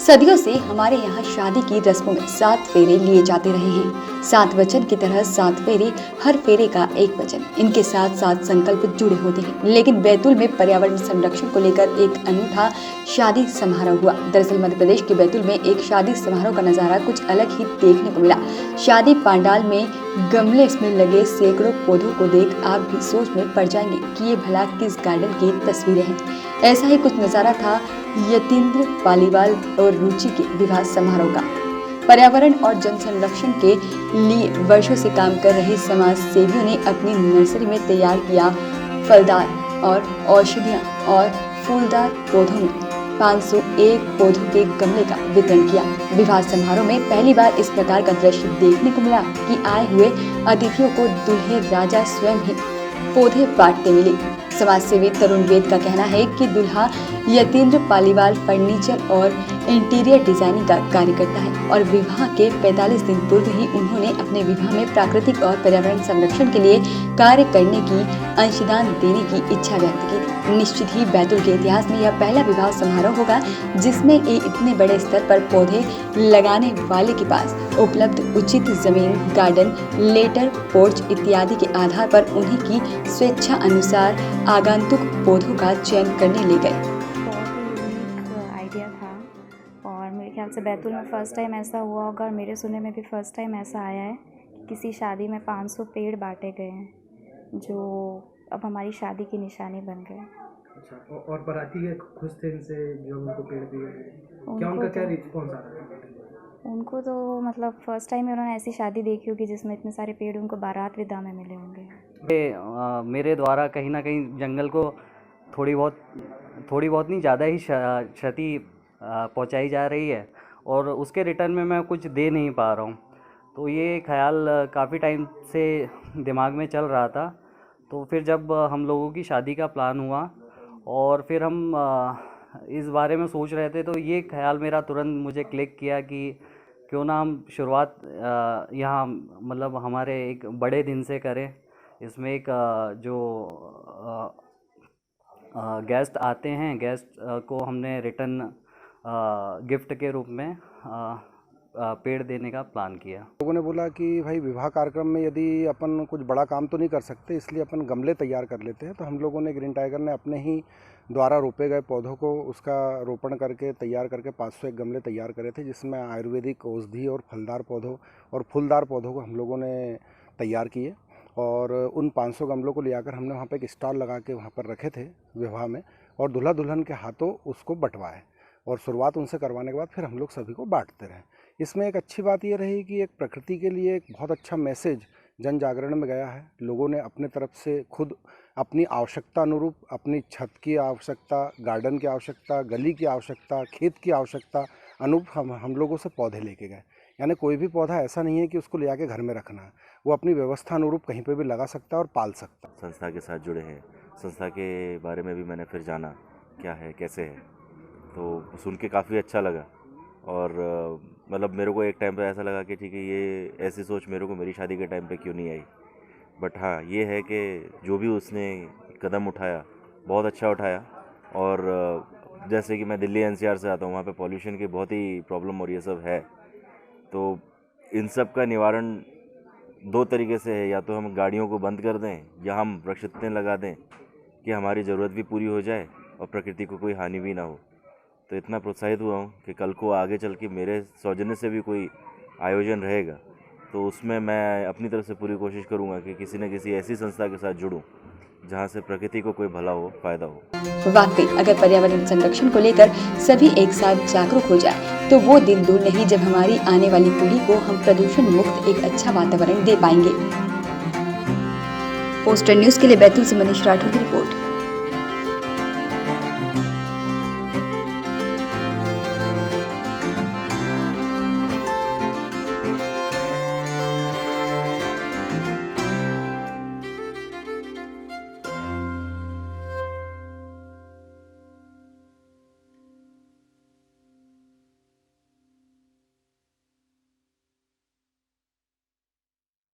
सदियों से हमारे यहाँ शादी की रस्मों में 7 फेरे लिए जाते रहे हैं। 7 वचन की तरह 7 फेरे, हर फेरे का एक वचन। इनके साथ 7 संकल्प जुड़े होते हैं। लेकिन बैतूल में पर्यावरण संरक्षण को लेकर एक अनूठा शादी समारोह हुआ। दरअसल मध्य प्रदेश के बैतूल में एक शादी समारोह का नजारा कुछ अलग ही देखने को मिला। शादी पंडाल में गमले में लगे सैकड़ों पौधों को देख आप भी सोच में पड़ जाएंगे कि ये भला किस गार्डन की तस्वीरें हैं। ऐसा ही कुछ नजारा था यतीन्द्र पालीवाल और रुचि के विवाह समारोह का। पर्यावरण और जन संरक्षण के लिए वर्षों से काम कर रहे समाज सेवियों ने अपनी नर्सरी में तैयार किया फलदार और औषधियां और फूलदार पौधों में 501 पौधों के गमले का वितरण किया। विवाह समारोह में पहली बार इस प्रकार का दृश्य देखने को मिला कि आए हुए अतिथियों को दूल्हे राजा स्वयं ही पौधे बांटते मिले। समाज सेवी तरुण वेद का कहना है कि दूल्हा यतीन्द्र पालीवाल फर्नीचर और इंटीरियर डिजाइनिंग का कार्य करता है और विवाह के 45 दिन पूर्व ही उन्होंने अपने विवाह में प्राकृतिक और पर्यावरण संरक्षण के लिए कार्य करने की अंशदान देने की इच्छा व्यक्त की थी। निश्चित ही बैतूल के इतिहास में यह पहला विवाह समारोह होगा जिसमें इतने बड़े स्तर पर पौधे लगाने वाले के पास उपलब्ध उचित जमीन, गार्डन, लेटर, पोर्च इत्यादि के आधार पर उन्हीं की स्वेच्छा अनुसार आगंतुक पौधों का चयन करने ले गए। बहुत ही यूनिक आइडिया था और मेरे ख्याल से बैतूल में फ़र्स्ट टाइम ऐसा हुआ होगा और मेरे सुनने में भी फ़र्स्ट टाइम ऐसा आया है कि किसी शादी में 500 पेड़ बांटे गए हैं जो अब हमारी शादी की निशानी बन गए। अच्छा, और बाराती के खुश थे इनसे जो उनको पेड़ दिए, क्या उनका क्या रिस्पॉन्स आ रहा था? उनको तो मतलब फ़र्स्ट टाइम उन्होंने ऐसी शादी देखी होगी जिसमें इतने सारे पेड़ उनको बारात विदा में मिले होंगे। मेरे द्वारा कहीं ना कहीं जंगल को थोड़ी बहुत नहीं, ज़्यादा ही क्षति पहुंचाई जा रही है और उसके रिटर्न में मैं कुछ दे नहीं पा रहा हूं। तो ये ख्याल काफ़ी टाइम से दिमाग में चल रहा था। तो फिर जब हम लोगों की शादी का प्लान हुआ और फिर हम इस बारे में सोच रहे थे तो ये ख्याल मेरा तुरंत मुझे क्लिक किया कि क्यों ना हम शुरुआत यहाँ मतलब हमारे एक बड़े दिन से करें। इसमें एक जो गेस्ट आते हैं, गेस्ट को हमने रिटर्न गिफ्ट के रूप में पेड़ देने का प्लान किया। लोगों ने बोला कि भाई विवाह कार्यक्रम में यदि अपन कुछ बड़ा काम तो नहीं कर सकते, इसलिए अपन गमले तैयार कर लेते हैं। तो हम लोगों ने ग्रीन टाइगर ने अपने ही द्वारा रोपे गए पौधों को उसका रोपण करके तैयार करके 501 गमले तैयार करे थे, जिसमें आयुर्वेदिक औषधि और फलदार पौधों और फूलदार पौधों को हम लोगों ने तैयार किए। और उन 500 गमलों को ले आकर हमने वहाँ पे एक स्टॉल लगा के वहाँ पर रखे थे विवाह में और दूल्हा दुल्हन के हाथों उसको बंटवाए और शुरुआत उनसे करवाने के बाद फिर हम लोग सभी को बांटते रहे। इसमें एक अच्छी बात ये रही कि एक प्रकृति के लिए एक बहुत अच्छा मैसेज जन जागरण में गया है। लोगों ने अपने तरफ से खुद अपनी आवश्यकता अनुरूप अपनी छत की आवश्यकता, गार्डन की आवश्यकता, गली की आवश्यकता, खेत की आवश्यकता अनुरूप हम लोगों से पौधे लेके गए। यानी कोई भी पौधा ऐसा नहीं है कि उसको ले आके घर में रखना है, वो अपनी व्यवस्था अनुरूप कहीं पे भी लगा सकता है और पाल सकता है। संस्था के साथ जुड़े हैं, संस्था के बारे में भी मैंने फिर जाना क्या है कैसे है, तो सुन के काफ़ी अच्छा लगा। और मतलब मेरे को एक टाइम पे ऐसा लगा कि ठीक है, ये ऐसी सोच मेरे को मेरी शादी के टाइम पे क्यों नहीं आई। बट हाँ, ये है कि जो भी उसने कदम उठाया बहुत अच्छा उठाया। और जैसे कि मैं दिल्ली NCR से आता हूँ, वहाँ पे पॉल्यूशन की बहुत ही प्रॉब्लम और ये सब है। तो इन सब का निवारण 2 तरीके से है, या तो हम गाड़ियों को बंद कर दें या हम वृक्ष इतने लगा दें कि हमारी ज़रूरत भी पूरी हो जाए और प्रकृति को कोई हानि भी ना हो। तो इतना प्रोत्साहित हुआ हूँ कि कल को आगे चल के मेरे सौजन्य से भी कोई आयोजन रहेगा तो उसमें मैं अपनी तरफ से पूरी कोशिश करूँगा कि किसी न किसी ऐसी संस्था के साथ जुड़ूँ जहाँ से प्रकृति को कोई भला हो, फायदा हो। वाकई अगर पर्यावरण संरक्षण को लेकर सभी एक साथ जागरूक हो जाए तो वो दिन दूर नहीं जब हमारी आने वाली पीढ़ी को हम प्रदूषण मुक्त एक अच्छा वातावरण दे पाएंगे। पोस्टर न्यूज के लिए बैतूल से मनीष राठौर की रिपोर्ट।